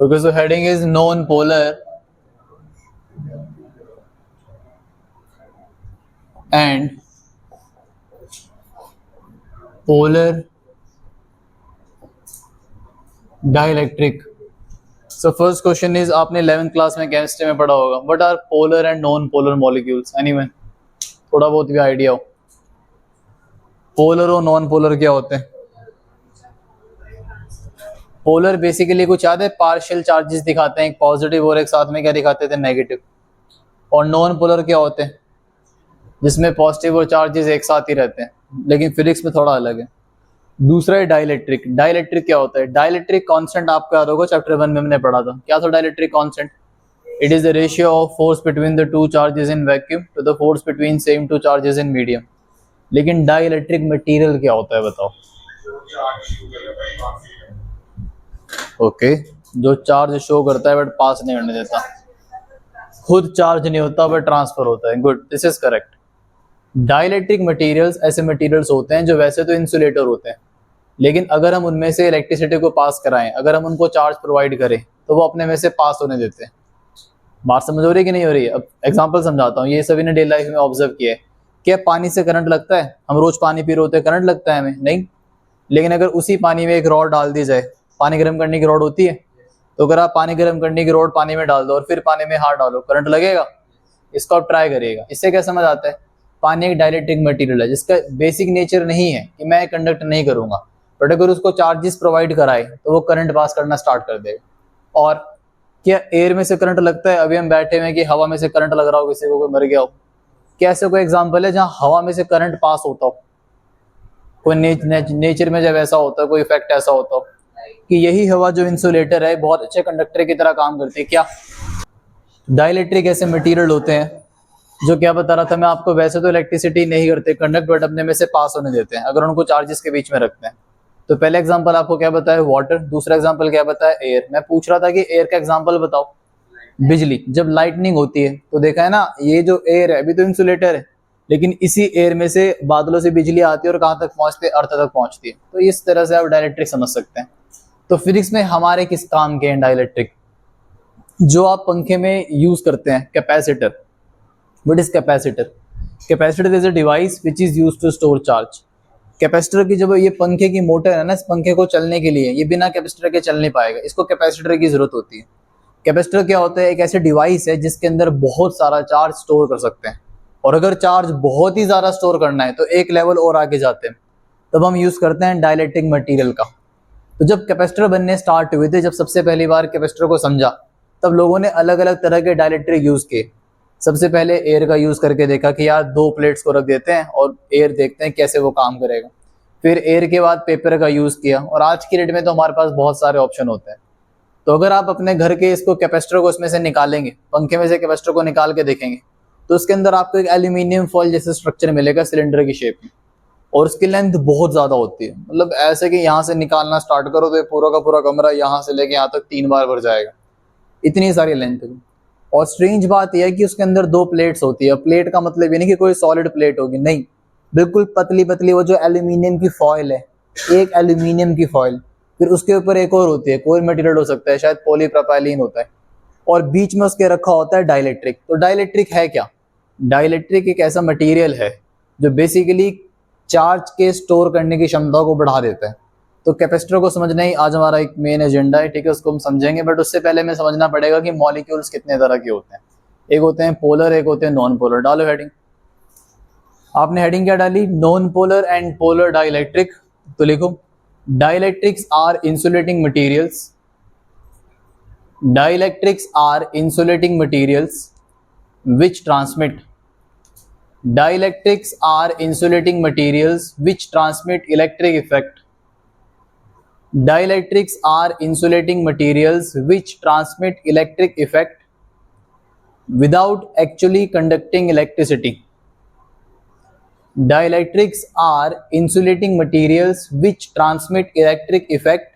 Okay, so heading is non-polar and polar dielectric. So first question is आपने 11th class में chemistry में पढ़ा होगा, what are polar and non-polar molecules? Anyone? थोड़ा बहुत भी आइडिया हो, पोलर और नॉन पोलर क्या होते हैं? पोलर बेसिकली कुछ याद है, पार्शियल चार्जेस दिखाते हैं, एक पॉजिटिव और एक साथ में क्या दिखाते थे, नेगेटिव. और नॉन पोलर क्या होते हैं? जिसमें पॉजिटिव और चार्जेस एक साथ ही रहते हैं, लेकिन फिजिक्स में थोड़ा अलग है. दूसरा है डाइलेक्ट्रिक. डाइलेक्ट्रिक क्या होता है? डाइलेक्ट्रिक कांस्टेंट आपको याद होगा, चैप्टर 1 में हमने पढ़ा था. क्या था dielectric constant? It is the ratio of force between the two charges in vacuum to the force between same two charges in medium. लेकिन डाइलेक्ट्रिक मटेरियल क्या होता है बताओ? ओके, जो चार्ज शो करता है बट पास नहीं करने देता, खुद चार्ज नहीं होता बट ट्रांसफर होता है. Good, this is correct. Dielectric materials ऐसे मटेरियल्स होते हैं जो वैसे तो इंसुलेटर होते हैं, लेकिन अगर हम उनमें से इलेक्ट्रिसिटी को पास कराएं, अगर हम उनको चार्ज प्रोवाइड करें, तो वो अपने में से पास होने देते हैं. बात समझ हो रही है कि नहीं हो रही है? अब एग्जांपल समझाता हूँ, ये सभी ने डेली लाइफ में ऑब्जर्व किया है. क्या पानी से करंट लगता है? हम रोज पानी पी रहे होते हैं, करंट लगता है हमें? नहीं. लेकिन अगर उसी पानी में एक रॉड डाल दी जाए, पानी गर्म करने की रॉड होती है, तो अगर आप पानी गर्म करने की रॉड पानी में डाल दो और फिर पानी में हाथ डालो, करंट लगेगा? इसको आप ट्राई करिएगा. इससे क्या समझ आता है? पानी एक डाइलेक्ट्रिक मटेरियल है जिसका बेसिक नेचर नहीं है कि मैं कंडक्ट नहीं करूंगा, बट अगर उसको चार्जेस प्रोवाइड कराए तो वो करंट पास करना स्टार्ट कर देगा. और क्या एयर में से करंट लगता है? अभी हम बैठे हुए हैं कि हवा में से करंट लग रहा हो, किसी को कोई मर गया हो. कैसे कोई एग्जाम्पल है जहां हवा में से करंट पास होता हो? कोई नेचर में जब ऐसा होता है, कोई इफेक्ट ऐसा होता हो कि यही हवा जो इंसुलेटर है बहुत अच्छे कंडक्टर की तरह काम करती है. क्या डाइलेक्ट्रिक ऐसे मटेरियल होते हैं जो, क्या बता रहा था मैं आपको, वैसे तो इलेक्ट्रिसिटी नहीं करते कंडक्ट, बट अपने में से पास होने देते हैं अगर उनको चार्जेस के बीच में रखते हैं. तो पहले एग्जांपल आपको क्या बताया? वाटर. दूसरा एग्जांपल क्या बताया? एयर. मैं पूछ रहा था कि एयर का एग्जांपल बताओ. बिजली. जब लाइटनिंग होती है तो देखा है ना, ये जो एयर है अभी तो इंसुलेटर है, लेकिन इसी एयर में से बादलों से बिजली आती है और कहां तक पहुंचती है? अर्थ तक पहुंचती है. तो इस तरह से आप डाइलेक्ट्रिक समझ सकते हैं. तो फिजिक्स में हमारे किस काम के हैं डाइलेक्ट्रिक? जो आप पंखे में यूज करते हैं, capacitor. What is capacitor? Capacitor is a device which is used to store charge. Capacitor की जब ये पंखे की मोटर है ना, इस पंखे को चलने के लिए, ये बिना कैपेसिटर के चल नहीं पाएगा, इसको कैपेसिटर की जरूरत होती है. कैपेसिटर क्या होता है? एक ऐसे डिवाइस है जिसके अंदर बहुत सारा चार्ज स्टोर कर सकते हैं. और अगर चार्ज बहुत ही ज्यादा स्टोर करना है तो एक लेवल और आगे जाते हैं, तब हम यूज करते हैं डाइलेक्ट्रिक मटेरियल का. तो जब कैपेसिटर बनने स्टार्ट हुए थे, जब सबसे पहली बार कैपेसिटर को समझा, तब लोगों ने अलग अलग तरह के डाइलेक्ट्रिक यूज किए. सबसे पहले एयर का यूज करके देखा कि यार दो प्लेट्स को रख देते हैं और एयर देखते हैं कैसे वो काम करेगा. फिर एयर के बाद पेपर का यूज किया, और आज की डेट में तो हमारे पास बहुत सारे ऑप्शन होते हैं. तो अगर आप अपने घर के इसको कैपेसिटर को इसमें से निकालेंगे, पंखे में से कैपेसिटर को निकाल के देखेंगे, तो उसके अंदर आपको एक एल्यूमिनियम फॉइल जैसे स्ट्रक्चर मिलेगा सिलेंडर की शेप में, और उसकी लेंथ बहुत ज्यादा होती है. मतलब ऐसे कि यहाँ से निकालना स्टार्ट करो तो ये पूरा का पूरा कमरा यहाँ से लेके यहाँ तक 3 बार भर जाएगा, इतनी सारी लेंथ है. और स्ट्रेंज बात यह है कि उसके अंदर 2 प्लेट्स होती है. प्लेट का मतलब ये नहीं कि कोई सॉलिड प्लेट होगी, नहीं, बिल्कुल पतली पतली वो जो एल्यूमिनियम की फॉइल है, एक एल्यूमिनियम की फॉइल, फिर उसके ऊपर एक और होती है, कोई मटेरियल हो सकता है, शायद पॉलीप्रोपाइलीन होता है, और बीच में उसके रखा होता है डाइलेक्ट्रिक. तो डाइलेक्ट्रिक है क्या? डाइलेक्ट्रिक एक ऐसा मटेरियल है जो बेसिकली चार्ज के स्टोर करने की क्षमता को बढ़ा देता है. तो कैपेसिटर को समझना ही आज हमारा एक मेन एजेंडा है, ठीक है, उसको हम समझेंगे. बट उससे पहले हमें समझना पड़ेगा कि मॉलिक्यूल्स कितने तरह के होते हैं. एक होते हैं पोलर, एक होते हैं नॉन पोलर. डालो हेडिंग. आपने हेडिंग क्या डाली? Non polar and polar dielectric. तो लिखो, dielectrics are insulating materials. Dielectrics are insulating materials which transmit. Dielectrics are insulating materials which transmit electric effect. Dielectrics are insulating materials which transmit electric effect without actually conducting electricity. Dielectrics are insulating materials which transmit electric effect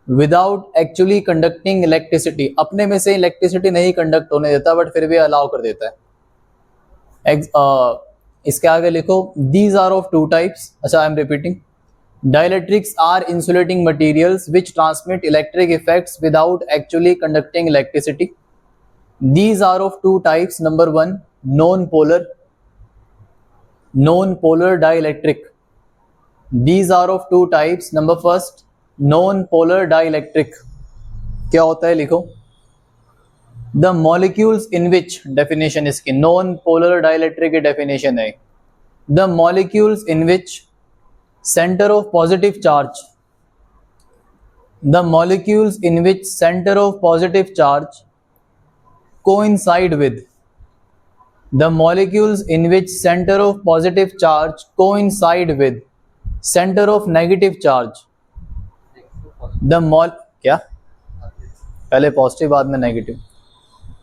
without actually conducting electricity. अपने में से electricity नहीं conduct होने देता, but फिर भी allow कर देता है. इसके आगे लिखो, दीज आर ऑफ 2 टाइप्स. अच्छा, I am repeating. Dielectrics are insulating materials which transmit electric effects without actually conducting electricity. These are of two types. Number one, non-polar dielectric. These are of two types. Number first, non-polar dielectric. क्या होता है लिखो. The molecules in which, definition इसकी non-polar dielectric की definition है. The molecules in which center of positive charge, the molecules in which center of positive charge coincide with, the molecules in which center of positive charge coincide with center of negative charge, the क्या पहले positive बाद में negative.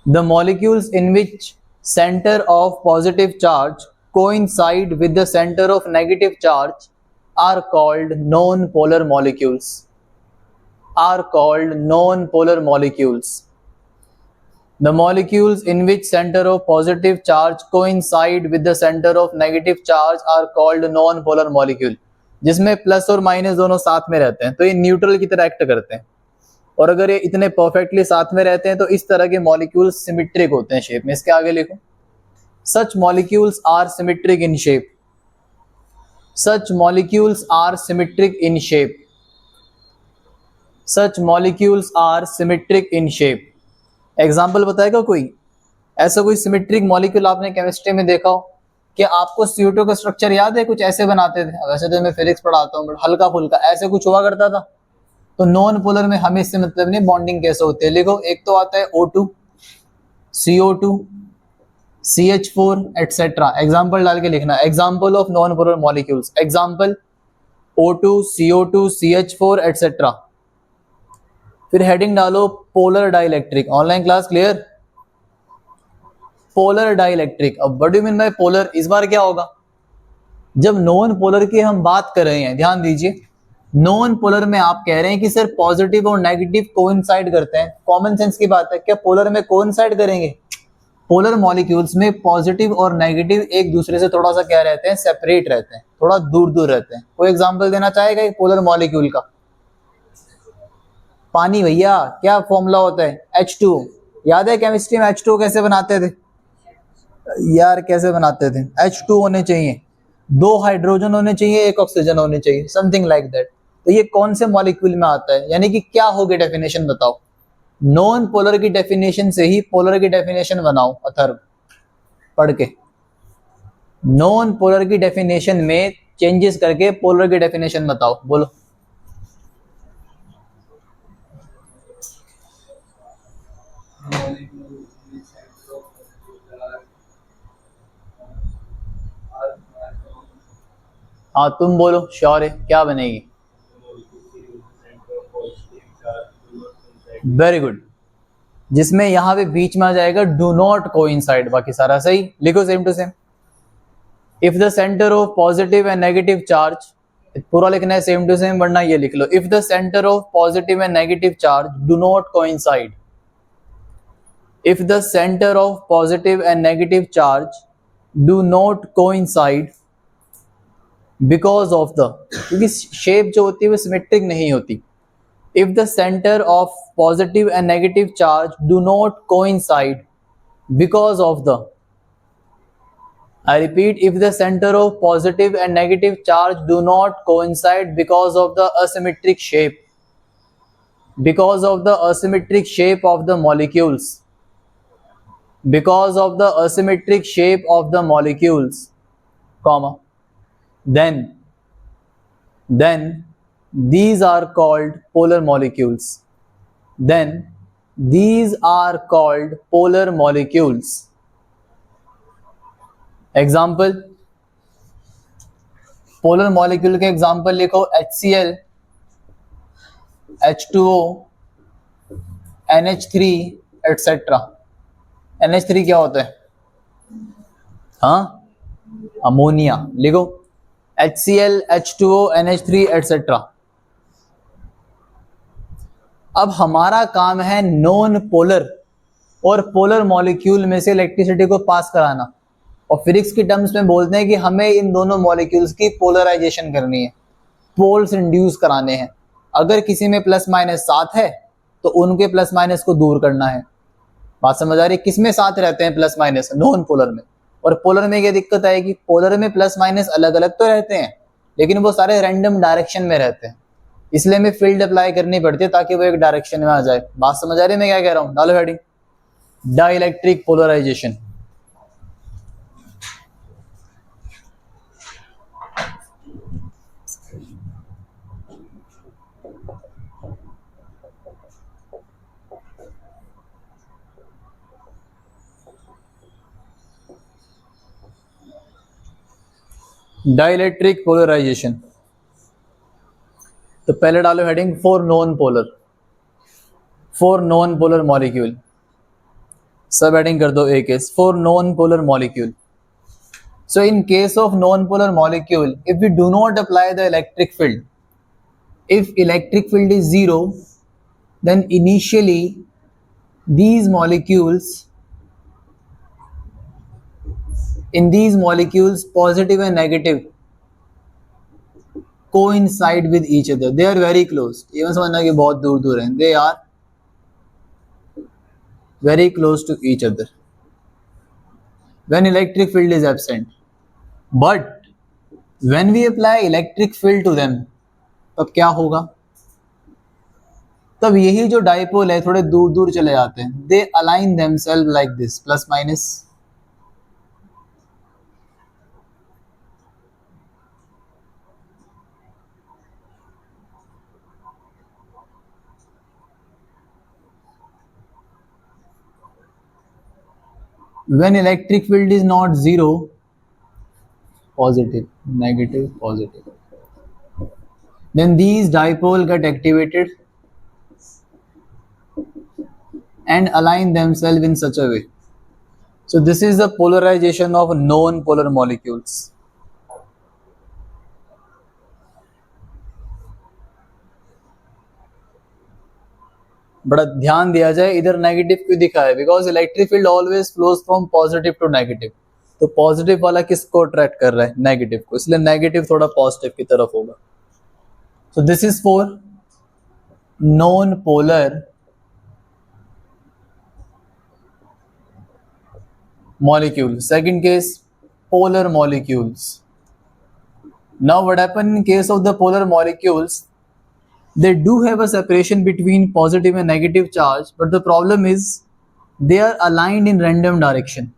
The molecules in which center of positive charge coincide with the center of negative charge are called non-polar molecules. Are called non-polar molecules. The molecules in which center of positive charge coincide with the center of negative charge are called non-polar molecule. जिसमें plus और minus दोनों साथ में रहते हैं तो ये neutral की तरह एक्ट करते हैं. और अगर ये इतने परफेक्टली साथ में रहते हैं तो इस तरह के मॉलिक्यूल्स सिमेट्रिक होते हैं शेप में. इसके आगे लिखो. Such molecules are symmetric in shape. Such molecules are symmetric in shape. Such molecules are symmetric in shape. Example बताएगा कोई ऐसा कोई सिमेट्रिक मॉलिक्यूल आपने केमिस्ट्री में देखा हो? क्या आपको CO2 का स्ट्रक्चर याद है? कुछ ऐसे बनाते थे. वैसे तो मैं फिजिक्स पढ़ाता हूँ बट हल्का फुल्का ऐसे कुछ हुआ करता था. तो नॉन पोलर में हमें इससे मतलब नहीं बॉन्डिंग कैसे होती है. लिखो. एक तो आता है O2, CO2, CH4 etcetera. Example डाल के लिखना. Example of non polar molecules. Example O2, CO2, CH4 etcetera. फिर हेडिंग डालो polar dielectric. Online class clear. Polar dielectric. अब what do you mean by polar? इस बार क्या होगा जब नॉन पोलर की हम बात कर रहे हैं. ध्यान दीजिए. नॉन पोलर में आप कह रहे हैं कि सर पॉजिटिव और नेगेटिव कोइंसाइड करते हैं. कॉमन सेंस की बात है. क्या पोलर में कोइंसाइड करेंगे? पोलर मॉलिक्यूल्स में पॉजिटिव और नेगेटिव एक दूसरे से थोड़ा सा क्या रहते हैं? सेपरेट रहते हैं, थोड़ा दूर दूर रहते हैं. कोई एग्जांपल देना चाहेगा एक पोलर मॉलिक्यूल का? पानी भैया. क्या फॉर्मूला होता है? H2O. याद है केमिस्ट्री में H2O कैसे बनाते थे यार? कैसे बनाते थे? H2 होने चाहिए, 2 हाइड्रोजन होने चाहिए, 1 ऑक्सीजन होने चाहिए, समथिंग लाइक दैट. तो ये कौन से मॉलिक्यूल में आता है? यानी कि क्या होगी डेफिनेशन बताओ. नॉन पोलर की डेफिनेशन से ही पोलर की डेफिनेशन बनाओ. अथर्व पढ़ के नॉन पोलर की डेफिनेशन में चेंजेस करके पोलर की डेफिनेशन बताओ. बोलो. हाँ तुम बोलो. श्योर है? क्या बनेगी? Very good. जिसमें यहां पे बीच में आ जाएगा डू नॉट कोइंसाइड. बाकी सारा सही. लिखो same to same. If the centre of positive and negative charge, पूरा लिखना है सेम टू सेम वरना ये लिख लो. If the centre of positive and negative charge do not coincide. If the centre of positive and negative charge do not coincide because of the, क्योंकि shape जो होती है वो सिमेट्रिक नहीं होती. If the center of positive and negative charge do not coincide because of the, I repeat, if the center of positive and negative charge do not coincide because of the asymmetric shape, because of the asymmetric shape of the molecules, because of the asymmetric shape of the molecules, comma, then these are called polar molecules. Then these are called polar molecules. Example. polar molecule के example लिखो. HCl, H2O, NH3 etc. NH3 क्या होता है? हाँ, ammonia. लिखो. HCl, H2O, NH3 etc. अब हमारा काम है नॉन पोलर और पोलर मॉलिक्यूल में से इलेक्ट्रिसिटी को पास कराना. और फिजिक्स की टर्म्स में बोलते हैं कि हमें इन दोनों मॉलिक्यूल्स की पोलराइजेशन करनी है. पोल्स इंड्यूस कराने हैं। अगर किसी में प्लस माइनस साथ है तो उनके प्लस माइनस को दूर करना है। बात समझ आ रही है? किस में साथ रहते हैं प्लस माइनस? नॉन पोलर में। और पोलर में क्या दिक्कत आएगी? पोलर में प्लस माइनस अलग अलग तो रहते हैं लेकिन वो सारे रैंडम डायरेक्शन में रहते हैं, इसलिए हमें फील्ड अप्लाई करनी पड़ती है ताकि वो एक डायरेक्शन में आ जाए। बात समझ आ रही है मैं क्या कह रहा हूं? डालो heading, dielectric polarization. Dielectric polarization, तो पहले डालो heading for non polar, for non polar molecule. सब हेडिंग कर दो एक case for non polar molecule. So in case of non-polar molecule, if we do not apply the electric field, if electric field is zero, then initially these molecules, in these molecules positive and negative coincide with each other. They are very close. even समझना कि बहुत दूर दूर हैं. They are very close to each other when electric field is absent. But when we apply electric field to them, तब क्या होगा? तब यही जो डाइपोल है थोड़े दूर दूर चले जाते हैं. They align themselves like this, plus minus. When electric field is not zero, positive, negative, positive, then these dipole get activated and align themselves in such a way. So this is the polarization of non-polar molecules. बड़ा ध्यान दिया जाए, इधर negative क्यों दिखा है? Because electric field always flows from positive to negative. तो positive वाला किसको अट्रैक्ट कर रहा है? नेगेटिव को, इसलिए नेगेटिव थोड़ा पॉजिटिव की तरफ होगा. So this is for non polar molecule. Second case, polar molecules. Now what happens in case of the polar molecules? They do have a separation between positive and negative charge, but the problem is they are aligned in random direction.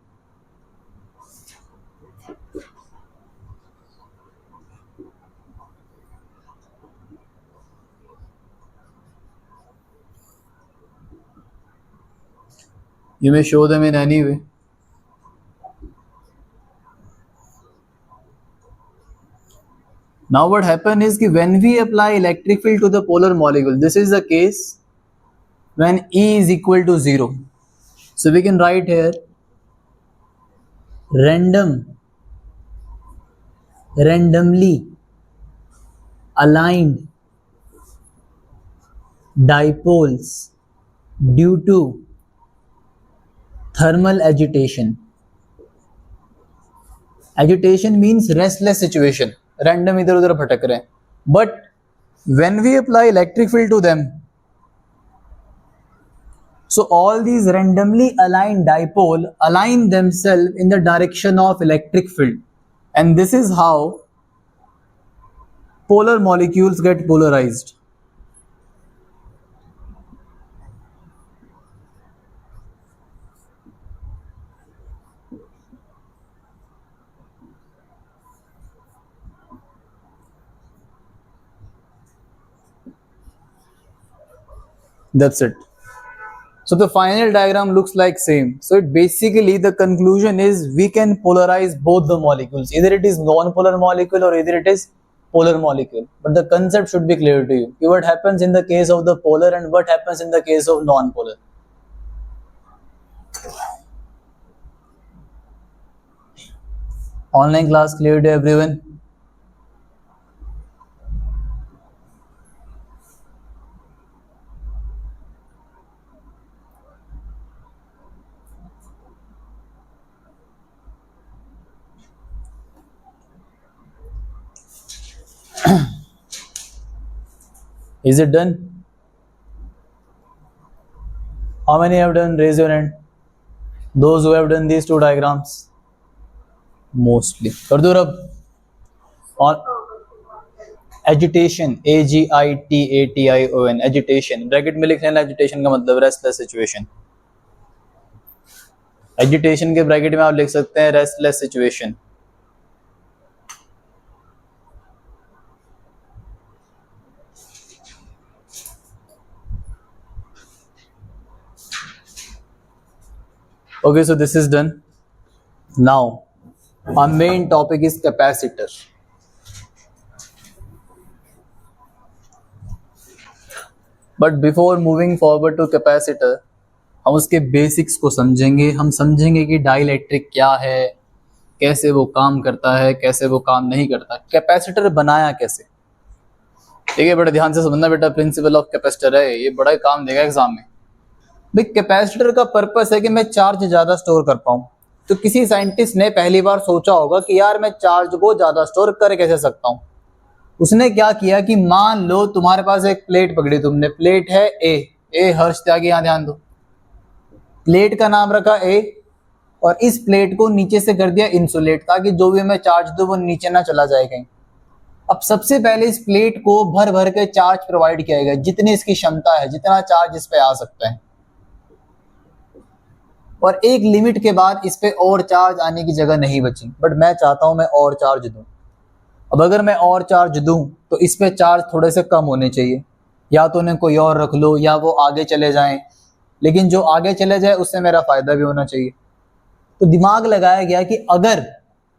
You may show them in any way. Now what happens is that when we apply electric field to the polar molecule, this is the case when E is equal to 0. So we can write here randomly aligned dipoles due to thermal agitation. Agitation means restless situation. Random इधर उधर भटक रहे हैं. But when we apply electric field to them, so all these randomly aligned dipole align themselves in the direction of electric field, and this is how polar molecules get polarized. That's it. So the final diagram looks like same. So it basically, the conclusion is we can polarize both the molecules. Either it is non-polar molecule or either it is polar molecule. But the concept should be clear to you. What happens in the case of the polar and what happens in the case of non-polar. Online class clear to everyone? Is it done? How many have done? Raise your hand. Those who have done these two diagrams. Mostly. कर दो रब. On agitation, agitation, agitation. Bracket में लिख लेना agitation का मतलब restless situation. Agitation के bracket में आप लिख सकते हैं restless situation. Okay, so this is done. Now, our main topic is capacitor. But before moving forward to capacitor, हम उसके बेसिक्स को समझेंगे. हम समझेंगे कि डाइलेक्ट्रिक क्या है, कैसे वो काम करता है, कैसे वो काम नहीं करता. कैपेसिटर बनाया कैसे, ठीक है बेटा, ध्यान से समझना बेटा. प्रिंसिपल ऑफ कैपेसिटर है, ये बड़ा काम देगा एग्जाम में. भाई कैपेसिटर का पर्पस है कि मैं चार्ज ज्यादा स्टोर कर पाऊं. तो किसी साइंटिस्ट ने पहली बार सोचा होगा कि यार मैं चार्ज को ज्यादा स्टोर कर कैसे सकता हूं. उसने क्या किया कि मान लो तुम्हारे पास एक प्लेट पकड़ी तुमने, प्लेट है ए हर्ष त्यागी, यहां ध्यान दो. प्लेट का नाम रखा ए और इस प्लेट को नीचे से कर दिया इंसुलेट, ताकि जो भी मैं चार्ज दूं वो नीचे ना चला जाए कहीं. अब सबसे पहले इस प्लेट को भर भर के चार्ज प्रोवाइड किया गया, जितनी इसकी क्षमता है, जितना चार्ज इस पे आ सकता है. और एक लिमिट के बाद इस पे और चार्ज आने की जगह नहीं बची. बट मैं चाहता हूं मैं और चार्ज दूं. अब अगर मैं और चार्ज दूं तो इस पे चार्ज थोड़े से कम होने चाहिए. या तो उन्हें कोई और रख लो या वो आगे चले जाएं, लेकिन जो आगे चले जाए उससे मेरा फायदा भी होना चाहिए. तो दिमाग लगाया गया कि अगर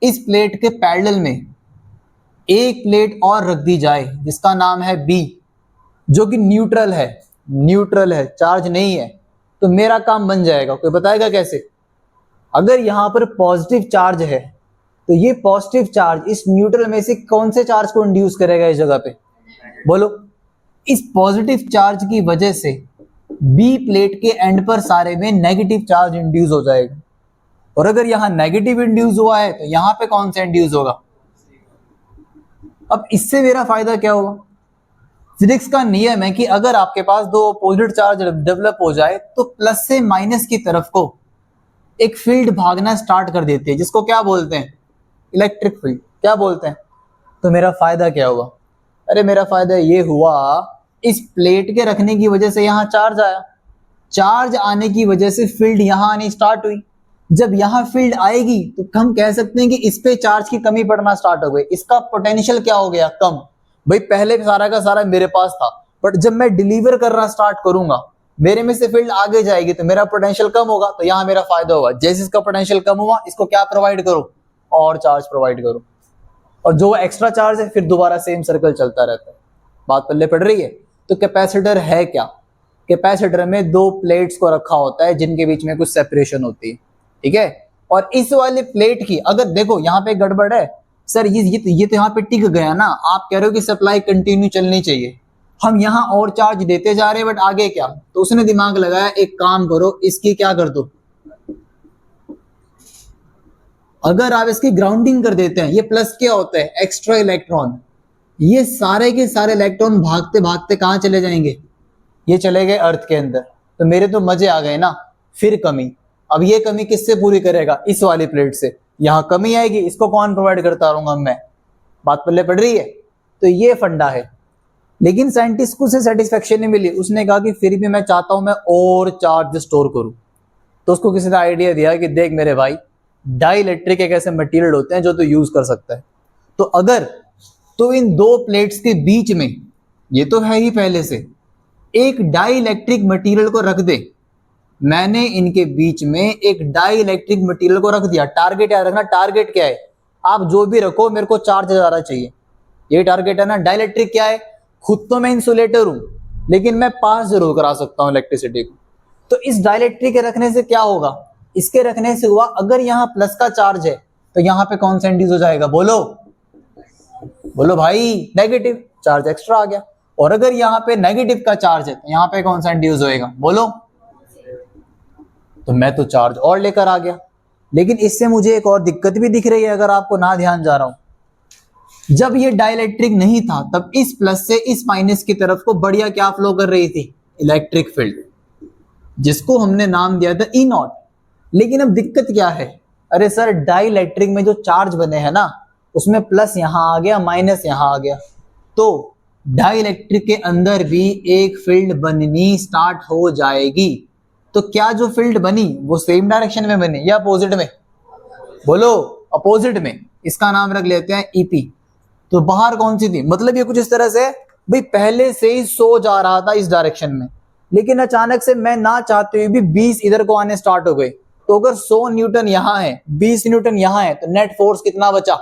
इस प्लेट के पैरेलल में एक प्लेट और रख दी जाए जिसका नाम है बी, जो कि न्यूट्रल है, चार्ज नहीं है, तो मेरा काम बन जाएगा. कोई बताएगा कैसे? अगर यहां पर पॉजिटिव चार्ज है तो ये पॉजिटिव चार्ज इस न्यूट्रल में से कौन से चार्ज को इंड्यूस करेगा इस जगह पे? बोलो. इस पॉजिटिव चार्ज की वजह से बी प्लेट के एंड पर सारे में नेगेटिव चार्ज इंड्यूस हो जाएगा. और अगर यहां नेगेटिव इंड्यूस हुआ है तो यहां पे कौन सा इंड्यूस होगा? अब इससे मेरा फायदा क्या होगा? फिजिक्स का नियम है कि अगर आपके पास दो अपोजिट चार्ज डेवलप हो जाए तो प्लस से माइनस की तरफ को एक फील्ड भागना स्टार्ट कर देती है, जिसको क्या बोलते हैं? Electric field. क्या बोलते हैं? तो मेरा फायदा क्या हुआ? अरे मेरा फायदा ये हुआ, इस प्लेट के रखने की वजह से यहां चार्ज आया, चार्ज आने की वजह से फील्ड यहां आनी स्टार्ट हुई. जब यहां फील्ड आएगी तो हम कह सकते हैं कि इस पे चार्ज की कमी पड़ना स्टार्ट हो गई. इसका पोटेंशियल क्या हो गया? कम. भाई पहले सारा का सारा मेरे पास था, बट जब मैं डिलीवर करना स्टार्ट करूंगा मेरे में से फील्ड आगे जाएगी तो मेरा पोटेंशियल कम होगा. तो यहां मेरा फायदा होगा. जैसे इसका पोटेंशियल कम हुआ, इसको क्या प्रोवाइड करो? और चार्ज प्रोवाइड करो. और जो एक्स्ट्रा चार्ज है फिर दोबारा सेम सर्कल चलता रहता है. बात पल्ले पड़ रही है? तो कैपेसिटर है क्या? कैपेसिटर में दो प्लेट्स को रखा होता है जिनके बीच में कुछ सेपरेशन होती है, ठीक है. और इस वाले प्लेट की अगर देखो यहाँ पे गड़बड़ है सर, ये तो यहाँ पे टिक गया ना. आप कह रहे हो कि सप्लाई कंटिन्यू चलनी चाहिए, हम यहाँ और चार्ज देते जा रहे हैं, बट आगे क्या? तो उसने दिमाग लगाया, एक काम करो, इसकी क्या कर दो, अगर आप इसकी ग्राउंडिंग कर देते हैं. ये प्लस क्या होता है? Extra electron. ये सारे के सारे इलेक्ट्रॉन भागते भागते कहाँ चले जाएंगे? ये चले गए अर्थ के अंदर. तो मेरे तो मजे आ गए ना. फिर कमी, अब ये कमी किससे पूरी करेगा? इस वाली प्लेट से. यहां कमी आएगी, इसको कौन प्रोवाइड करता रहूंगा मैं? बात पल्ले पड़ रही है? तो ये फंडा है. लेकिन साइंटिस्ट को उसे सेटिस्फेक्शन नहीं मिली. उसने कहा कि फिर भी मैं चाहता हूं मैं और चार्ज स्टोर करूं. तो उसको किसी ने आइडिया दिया कि देख मेरे भाई, डाइलेक्ट्रिक एक ऐसे मटेरियल होते हैं जो तो यूज कर सकता है. तो अगर तो इन दो प्लेट्स के बीच में, ये तो है ही पहले से, एक डाइलेक्ट्रिक मटेरियल को रख दे. मैंने इनके बीच में एक डाइलेक्ट्रिक मटेरियल को रख दिया. टारगेट याद रखना. टारगेट क्या है? आप जो भी रखो, मेरे को चार्ज ज्यादा चाहिए, ये टारगेट है ना. डाइलेक्ट्रिक क्या है? खुद तो मैं इंसुलेटर हूं, लेकिन मैं पास जरूर करा सकता हूं इलेक्ट्रिसिटी को. तो इस डाइलेक्ट्रिक के रखने से क्या होगा? इसके रखने से हुआ, अगर यहाँ प्लस का चार्ज है तो यहाँ पे कौन सा इंड्यूस हो जाएगा? बोलो भाई, नेगेटिव चार्ज एक्स्ट्रा आ गया. और अगर यहाँ पे नेगेटिव का चार्ज है तो यहाँ पे कौन सा इंड्यूस होएगा? बोलो. तो मैं तो चार्ज और लेकर आ गया. लेकिन इससे मुझे एक और दिक्कत भी दिख रही है, अगर आपको ना ध्यान जा रहा हूं. जब ये डाइलेक्ट्रिक नहीं था तब इस प्लस से इस माइनस की तरफ को बढ़िया क्या फ्लो कर रही थी, इलेक्ट्रिक फील्ड, जिसको हमने नाम दिया था ई नॉट। लेकिन अब दिक्कत क्या है, अरे सर डाइलेक्ट्रिक में जो चार्ज बने हैं ना उसमें प्लस यहां आ गया माइनस यहां आ गया, तो डाइलेक्ट्रिक के अंदर भी एक फील्ड बननी स्टार्ट हो जाएगी। तो क्या जो फील्ड बनी वो सेम डायरेक्शन में बनी या अपोजिट में, बोलो अपोजिट में, इसका नाम रख लेते हैं ईपी। तो बाहर कौन सी थी, मतलब ये कुछ इस तरह से भाई पहले से ही सो जा रहा था इस डायरेक्शन में, लेकिन अचानक से मैं ना चाहते हुए भी 20 इधर को आने स्टार्ट हो गए। तो अगर 100 न्यूटन यहां है 20 न्यूटन यहां है तो नेट फोर्स कितना बचा,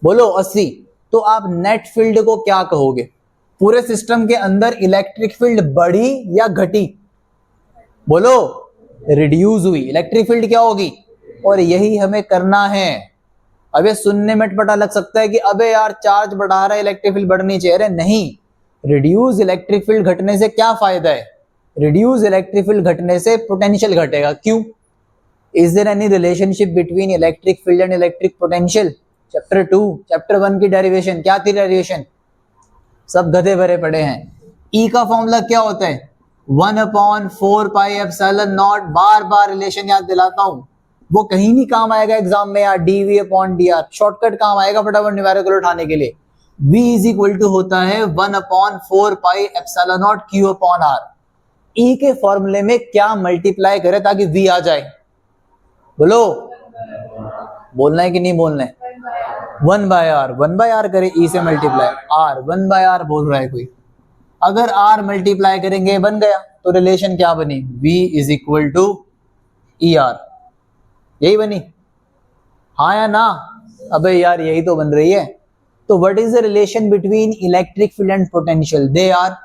बोलो 80। तो आप नेट फील्ड को क्या कहोगे, पूरे सिस्टम के अंदर इलेक्ट्रिक फील्ड बढ़ी या घटी, बोलो रिड्यूस हुई, इलेक्ट्रिक फील्ड क्या होगी, और यही हमें करना है। अबे सुनने में पता लग सकता है कि अबे यार चार्ज बढ़ा रहा है इलेक्ट्रिक फील्ड बढ़नी चाहिए, अरे नहीं, रिड्यूस इलेक्ट्रिक फील्ड घटने से क्या फायदा है, रिड्यूस इलेक्ट्रिक फील्ड घटने से पोटेंशियल घटेगा। क्यों, is there any relationship between electric field and electric potential, chapter 2 chapter 1 की डेरिवेशन क्या थी, डेरिवेशन सब गधे भरे पड़े हैं। ई का फॉर्मूला क्या होता है, 1/4 pi epsilon not, bar bar relation याद दिलाता हूं, वो कहीं नहीं काम आएगा एग्जाम में यार, dv/dr शॉर्टकट काम आएगा फटाफट न्यूमेरिकल उठाने के लिए। v इज इक्वल टू होता है 1/4 पाई एप्सिलॉन नॉट q/r। ई के फॉर्मूले में क्या मल्टीप्लाई करे ताकि v आ जाए, बोलो बोलना है कि नहीं बोलना है, 1/r करे ई से मल्टीप्लाई, r 1/r बोल रहा है कोई, अगर r मल्टीप्लाई करेंगे बन गया, तो रिलेशन क्या बनी, v is equal to E R, यही बनी, हाँ या ना, अबे यार यही तो बन रही है। तो what is the relation between electric field and potential, they are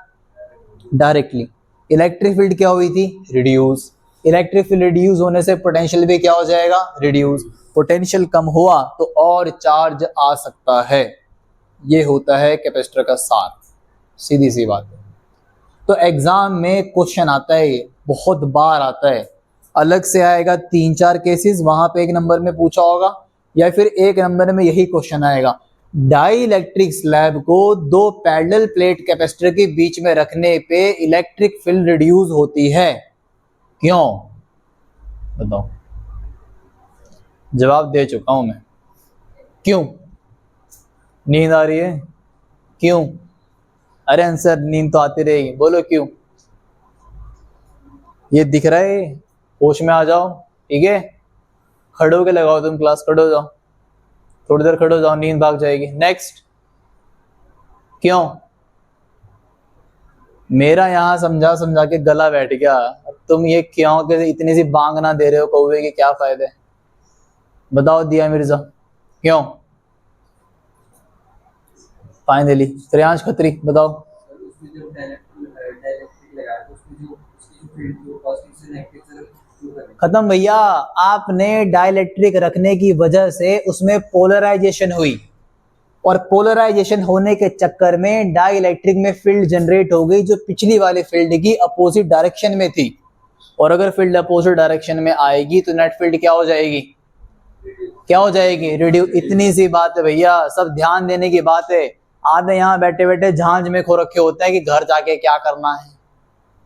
directly, electric field क्या हुई थी, रिड्यूस, इलेक्ट्रिक फील्ड रिड्यूस होने से पोटेंशियल भी क्या हो जाएगा, रिड्यूस, पोटेंशियल कम हुआ तो और चार्ज आ सकता है। ये होता है कैपेसिटर का सार, सीधी सी बात है। तो एग्जाम में क्वेश्चन आता है, ये बहुत बार आता है, अलग से आएगा 3-4 केसेस, वहां पे 1 नंबर में पूछा होगा या फिर 1 नंबर में यही क्वेश्चन आएगा, डाई इलेक्ट्रिक स्लैब को 2 पैरेलल प्लेट कैपेसिटर के बीच में रखने पे इलेक्ट्रिक फील्ड रिड्यूस होती है, क्यों बताओ, जवाब दे चुका हूं मैं, क्यों, नींद आ रही है क्यों, अरे आंसर नींद तो आती रहेगी, बोलो क्यों, ये दिख रहा है, होश में आ जाओ, ठीक है, खड़े होके लगाओ, तुम क्लास खड़े हो जाओ, थोड़ी देर खड़े हो जाओ, नींद भाग जाएगी। नेक्स्ट, क्यों, मेरा यहां समझा समझा के गला बैठ गया, अब तुम ये क्यों के इतनी सी बांग ना दे रहे हो कौवे के, क्या फायदे, बताओ दिया मिर्जा क्यों, फाइनली श्रेयांश खत्री बताओ, खत्म भैया, आपने डाइलेक्ट्रिक रखने की वजह से उसमें पोलराइजेशन हुई, और पोलराइजेशन होने के चक्कर में डाइलेक्ट्रिक में फील्ड जनरेट हो गई जो पिछली वाले फील्ड की अपोजिट डायरेक्शन में थी, और अगर फील्ड अपोजिट डायरेक्शन में आएगी तो नेट फील्ड क्या हो जाएगी, क्या हो जाएगी, रिड्यूस। इतनी सी बात है भैया, सब ध्यान देने की बात है। आधे यहाँ बैठे बैठे झांझ में खो रखे होते हैं कि घर जाके क्या करना है,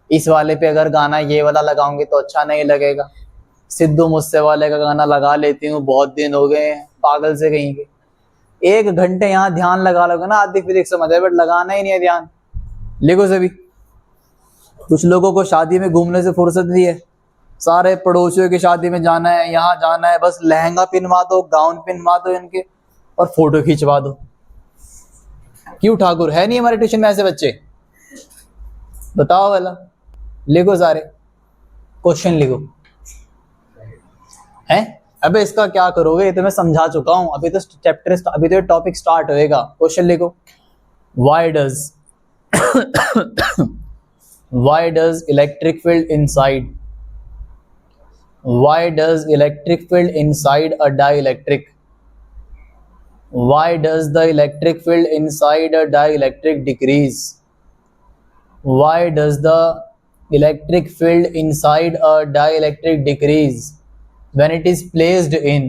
इस वाले पे अगर गाना ये वाला लगाऊंगी तो अच्छा नहीं लगेगा, सिद्धू मुझसे वाले का गाना लगा लेती हूँ, बहुत दिन हो गए हैं, पागल से कहीं के, 1 घंटे यहाँ ध्यान लगा लोगे ना आधी फिजिक्स समझ है, बट लगाना ही नहीं है ध्यान। लिखो सभी, कुछ लोगों को शादी में घूमने से फुर्सत नहीं है, सारे पड़ोसियों की शादी में जाना है, यहाँ जाना है, बस लहंगा पिनवा दो, गाउन पिनवा दो इनके और फोटो खींचवा दो। क्यों ठाकुर, है नहीं हमारे ट्यूशन में ऐसे बच्चे, बताओ वाला, लिखो सारे क्वेश्चन लिखो, है अबे इसका क्या करोगे, ये तो मैं समझा चुका हूं, अभी तो चैप्टर, अभी तो टॉपिक स्टार्ट होएगा। क्वेश्चन लिखो, why does electric field inside, why does electric field inside a dielectric, why does the electric field inside a dielectric decrease, why does the electric field inside a dielectric decrease when it is placed in,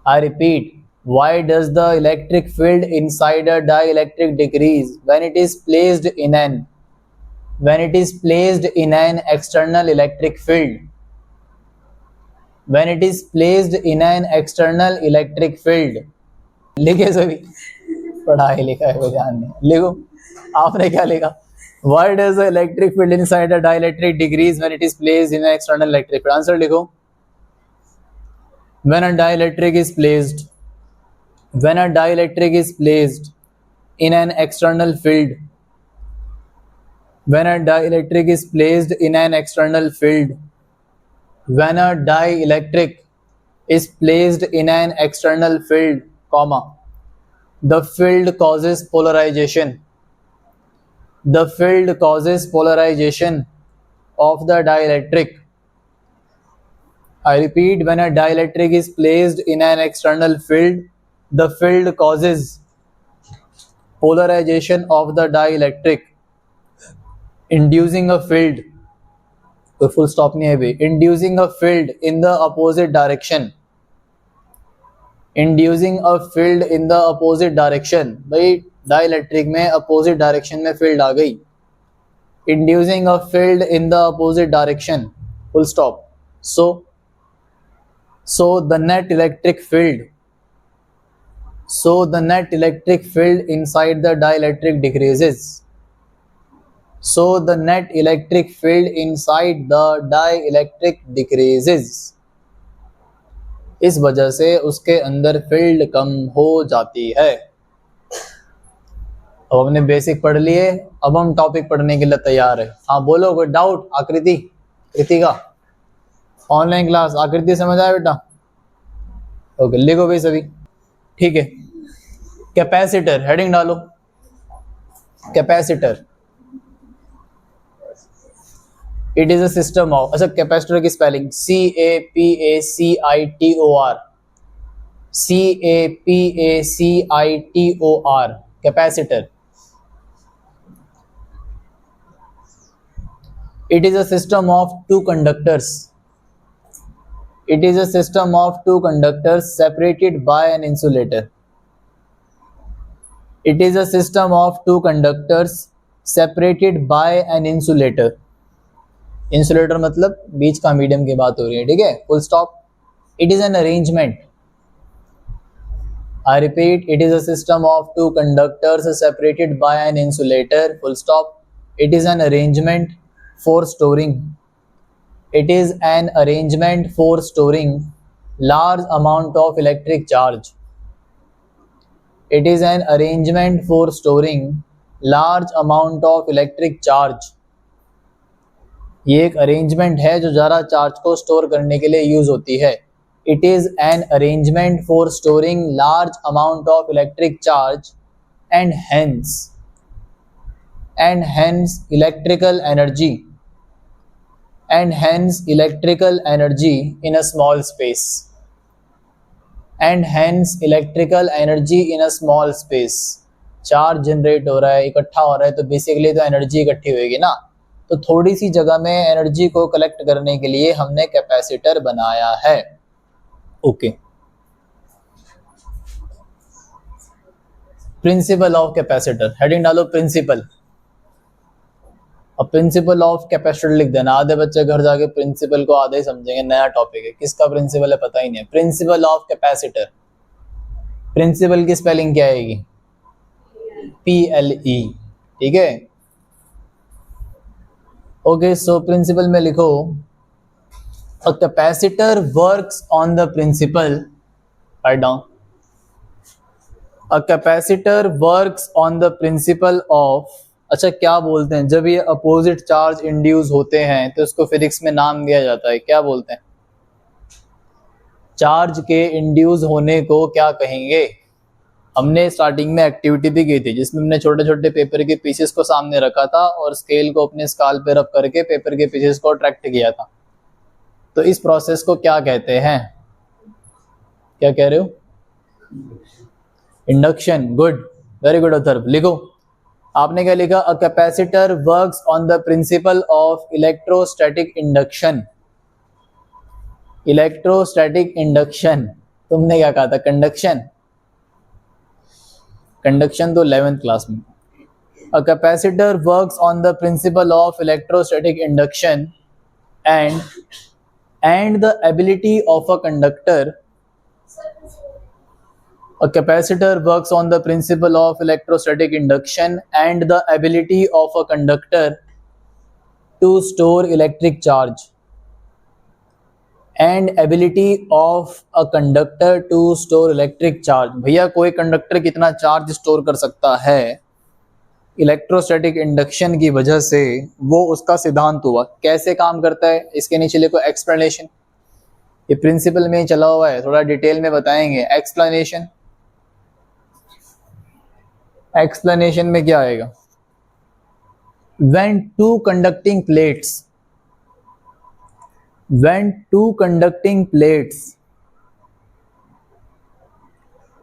I repeat, Why does the electric field inside a dielectric decrease when it is placed in an external electric field? When it is placed in an external electric field. लिखे सभी, पढ़ाई लिखा है कोई ध्यान नहीं, लिखो आपने क्या लिखा? Why does the electric field inside a dielectric decrease when it is placed in an external electric field? Answer लिखो. When a dielectric is placed in an external field, when a dielectric is placed in an external field, when a dielectric is placed in an external field, comma, the field causes polarization. The field causes polarization of the dielectric. I repeat, when a dielectric is placed in an external field, the field causes polarization of the dielectric, inducing a field, कोई full stop नहीं है भाई, inducing a field in the opposite direction. Inducing a field in the opposite direction. भाई dielectric में opposite direction में field आ गई. Inducing a field in the opposite direction. Full stop. So the net electric field inside the dielectric decreases. So the net electric field inside the dielectric decreases. इस वजह से उसके अंदर field कम हो जाती है. अब हमने बेसिक पढ़ लिए, अब हम टॉपिक पढ़ने के लिए तैयार है. हाँ बोलो, कोई डाउट? कृतिका ऑनलाइन क्लास, आकृति समझ आया बेटा? ओके, लिखो भाई सभी. ठीक है, कैपेसिटर हेडिंग डालो. Capacitor it is a system of, अच्छा कैपेसिटर की spelling CAPACITOR, capacitor. It is a system of two conductors. It is a system of two conductors separated by an insulator. It is a system of two conductors separated by an insulator. Insulator मतलब बीच का medium की बात हो रही है. ठीक है, full stop. It is an arrangement. I repeat, it is a system of two conductors separated by an insulator. Full stop. It is an arrangement for storing. It is an arrangement for storing large amount of electric charge. It is an arrangement for storing large amount of electric charge. ये एक arrangement है जो ज़्यादा charge को store करने के लिए use होती है. It is an arrangement for storing large amount of electric charge and hence electrical energy in a small space. Charge generate हो रहा है, इकट्ठा हो रहा है, तो बेसिकली तो एनर्जी इकट्ठी होगी ना. तो थोड़ी सी जगह में एनर्जी को कलेक्ट करने के लिए हमने कैपेसिटर बनाया है. Okay, principle of capacitor heading डालो. प्रिंसिपल. अब प्रिंसिपल ऑफ कैपेसिटर लिख देना. आधे बच्चे घर जाके प्रिंसिपल को आधे ही समझेंगे, नया टॉपिक है, किसका प्रिंसिपल है पता ही नहीं है. प्रिंसिपल ऑफ कैपेसिटर, प्रिंसिपल की स्पेलिंग क्या आएगी? PLE. ठीक है, ओके. सो प्रिंसिपल में लिखो, a capacitor works on the principle, write down, a capacitor works on the principle of. अच्छा, क्या बोलते हैं जब ये अपोजिट चार्ज इंड्यूस होते हैं तो इसको फिजिक्स में नाम दिया जाता है, क्या बोलते हैं? चार्ज के इंड्यूस होने को क्या कहेंगे? हमने स्टार्टिंग में एक्टिविटी भी की थी जिसमें हमने छोटे छोटे पेपर के पीसेस को सामने रखा था और स्केल को अपने स्काल पे रख करके पेपर के पीसेस को अट्रैक्ट किया था. तो इस प्रोसेस को क्या कहते हैं? क्या कह रहे हो? Induction. Good, very good Atharva. लिखो, आपने क्या लिखा? अ capacitor works on the principle of electrostatic induction. Electrostatic induction, तुमने क्या कहा था? कंडक्शन. कंडक्शन तो 11th क्लास में. A capacitor works on the principle of electrostatic induction and the ability of a conductor. A capacitor works on the principle of electrostatic induction and the ability of a conductor to store electric charge. And ability of a conductor to store electric charge. भैया कोई conductor कितना charge store कर सकता है, electrostatic induction की वजह से वो उसका सिद्धांत हुआ. कैसे काम करता है इसके नीचे लिखो एक्सप्लेनेशन. ये प्रिंसिपल में ही चला हुआ है, थोड़ा डिटेल में बताएंगे. एक्सप्लेनेशन, एक्सप्लेनेशन में क्या आएगा? when two conducting plates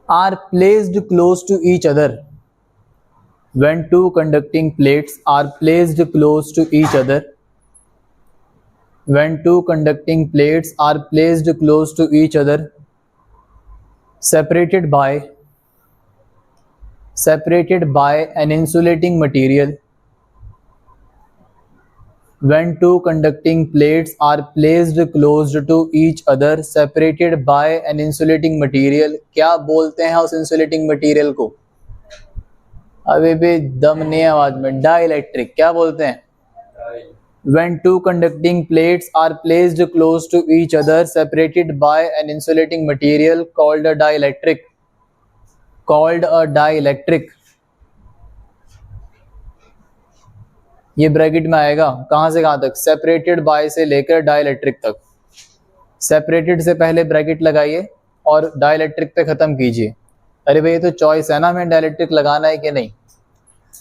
are placed close to each other, when two conducting plates are placed close to each other, when two conducting plates are placed close to each other, separated by an insulating material, when two conducting plates are placed close to each other separated by an insulating material. क्या बोलते हैं उस insulating material को? अभी भी दम नहीं है आवाज में. डाइलेक्ट्रिक. क्या बोलते हैं? when two conducting plates are placed close to each other separated by an insulating material called a dielectric. ये ब्रैकेट में आएगा. कहां से कहां तक? सेपरेटेड बाय से लेकर डाइलेक्ट्रिक तक. सेपरेटेड से पहले ब्रैकेट लगाइए और डाइलेक्ट्रिक पे खत्म कीजिए. अरे भाई ये तो चॉइस है ना, हमें डाइलेक्ट्रिक लगाना है कि नहीं.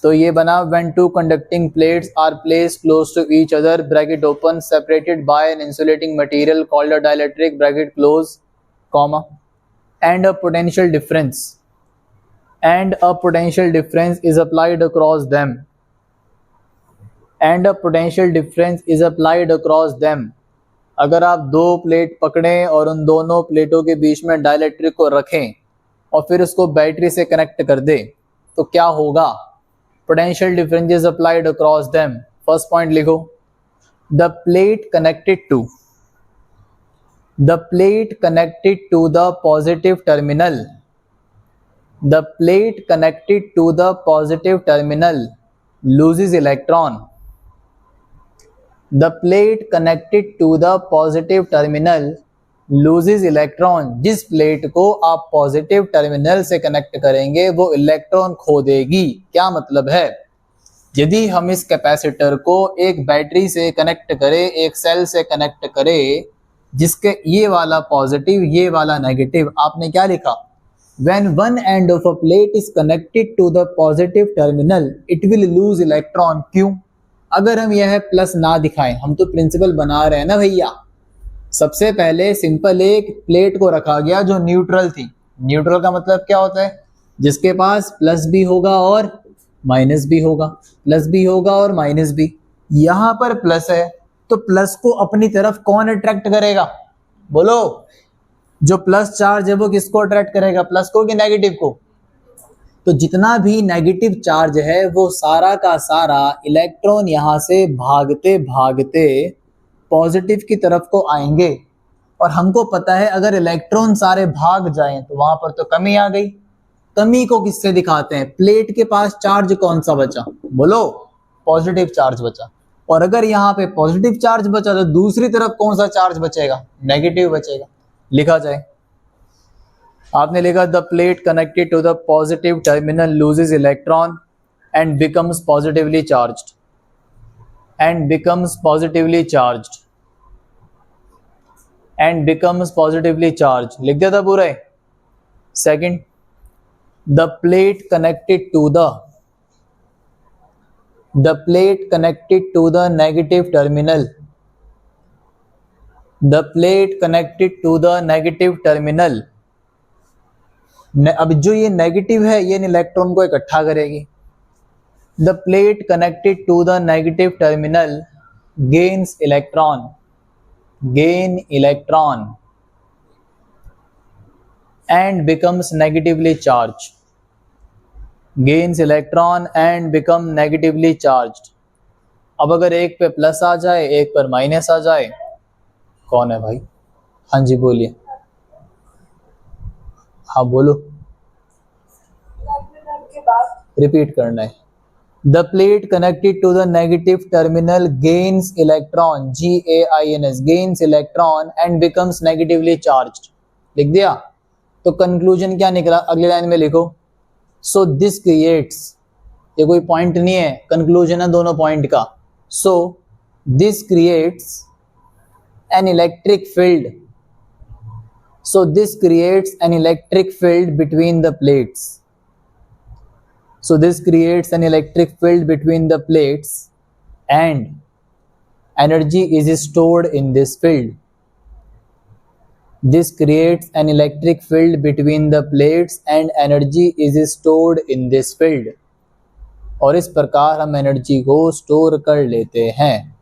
तो ये बना when two conducting plates are placed close to each other bracket open separated by an insulating material called a dielectric bracket close comma and a potential difference is applied across them. And a potential difference is applied across them. अगर आप दो plate पकड़ें और उन दोनों प्लेटों के बीच में डाइलेक्ट्रिक को रखें और फिर उसको बैटरी से कनेक्ट कर दें तो क्या होगा? Potential difference is applied across them. First point लिखो. The plate connected to the positive terminal loses electron. The plate connected to the positive terminal loses electron. जिस प्लेट को आप पॉजिटिव टर्मिनल से कनेक्ट करेंगे वो इलेक्ट्रॉन खो देगी. क्या मतलब है? यदि हम इस कैपेसिटर को एक बैटरी से कनेक्ट करें, एक सेल से कनेक्ट करें जिसके ये वाला पॉजिटिव ये वाला नेगेटिव, आपने क्या लिखा? When one end of a plate is connected to the positive terminal, it will lose electron. क्यों? अगर हम यह प्लस ना दिखाएं, हम तो प्रिंसिपल बना रहे हैं ना भैया. सबसे पहले सिंपल एक प्लेट को रखा गया जो न्यूट्रल थी. न्यूट्रल का मतलब क्या होता है? जिसके पास प्लस भी होगा और माइनस भी होगा, प्लस भी होगा और माइनस भी. यहां पर प्लस है तो प्लस को अपनी तरफ कौन अट्रैक्ट करेगा? बोलो. जो प्लस चार्ज है वो किसको अट्रैक्ट करेगा? प्लस को कि नेगेटिव को? तो जितना भी नेगेटिव चार्ज है वो सारा का सारा इलेक्ट्रॉन यहां से भागते भागते पॉजिटिव की तरफ को आएंगे. और हमको पता है अगर इलेक्ट्रॉन सारे भाग जाएं तो वहां पर तो कमी आ गई. कमी को किससे दिखाते हैं? प्लेट के पास चार्ज कौन सा बचा? बोलो. पॉजिटिव चार्ज बचा. और अगर यहाँ पे पॉजिटिव चार्ज बचा तो दूसरी तरफ कौन सा चार्ज बचेगा? नेगेटिव बचेगा. लिखा जाए. आपने लिखा the plate connected to the positive terminal loses electron and becomes positively charged. लिख दिया था पूरा. Second, the plate connected to the negative terminal. अब जो ये नेगेटिव है ये इलेक्ट्रॉन को इकट्ठा करेगी. The plate connected to the negative terminal gains electron and becomes negatively charge. gains electron and become negatively charged. अब अगर एक पे प्लस आ जाए एक पर माइनस आ जाए, कौन है भाई? हाँ जी बोलिए, हाँ बोलो, रिपीट करना है. The plate connected to the negative terminal gains electron, GAINS, gains electron and becomes negatively charged. लिख दिया? तो कंक्लूजन क्या निकला? अगली लाइन में लिखो. So this creates, ये कोई पॉइंट नहीं है, कंक्लूजन है दोनों पॉइंट का. So this creates an electric field. So this creates an electric field between the plates. So this creates an electric field between the plates and energy is stored in this field. This creates an electric field between the plates and energy is stored in this field. और इस प्रकार हम energy को store कर लेते हैं.